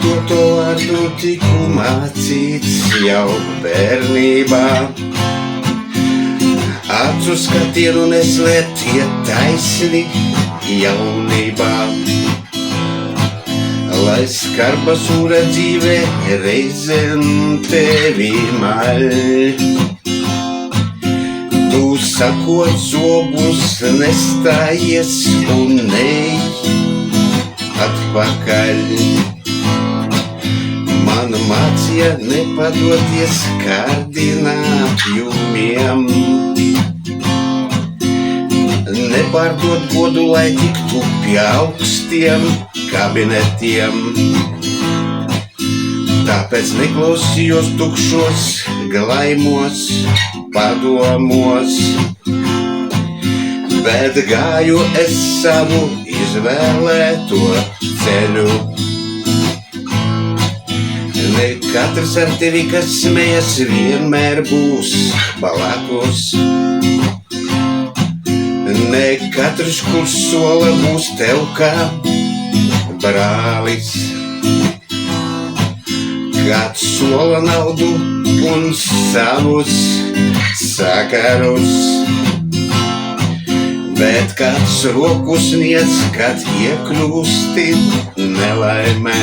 doto vārdu tiku mācīts jau bērnībā. Acu skatienu neslēpt, iet taisni jaunībā. Lai skarba sūra dzīve reizēm tevi maļ. Tu sakot zobus nestājies un nej atpakaļ. Man mācīja nepadoties kārdinājumiem. Nepārdot godu, lai tiktu pie augstiem kabinetiem. Tāpēc neklausījos tukšos glaimos padomos, bet gāju es savu izvēlēto ceļu. Ne katrs ar tevi, kas smejas, vienmēr būs blakus. Ne katrs, kurš sola, būs tev kā brālis. Kāds sola naudu un savus sakarus, bet kāds roku sniedz, kad iekļūsti nelaimē.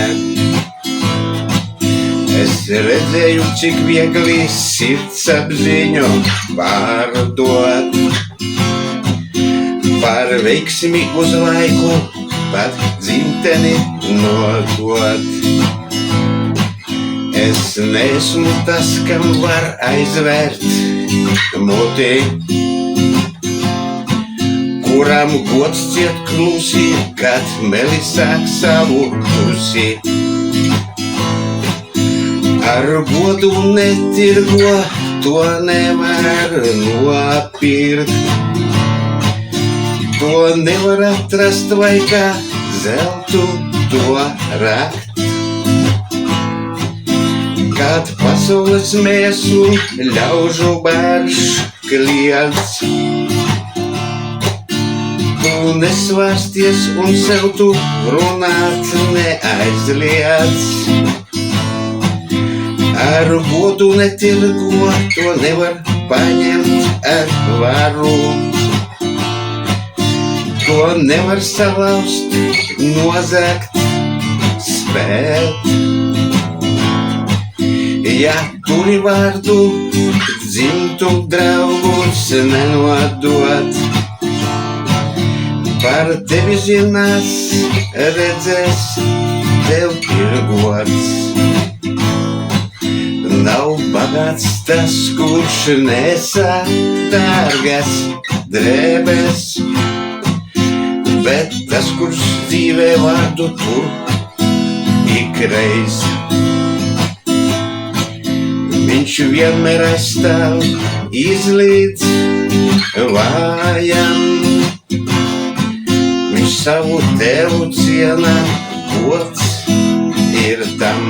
Es redzēju, cik viegli sirdsapziņu pārdot. Par veiksmi uz laiku pat dzimteni nodot. Es neesmu tas, kam var aizvērt muti, kuram gods ciet klusi, kad melis sāk savu tusi. Ar godu netirgo, to nevar nopirkt. To nevar atrast vai kā zeltu to rakt. Kad pasaules mēsu ļaužu bērš kliedz, tu nesvārsties un sev tu runāt neaizliedz. Ar godu netirgo, to nevar paņemt ar varu. To nevar salauzt, nozagt, spēt. Ja turi vārdu, dzimtu draugus nenodot. Par tevi zinās, redzēs, tev ir gods. Nav bagāts tas, kurš nesā dārgas drēbes, bet tas, kurš dzīvē vārdu tur ikreiz. Viņš vienmēr aizstāv izlīdz vājam. Viņš savu tevu cienā, gods ir tam.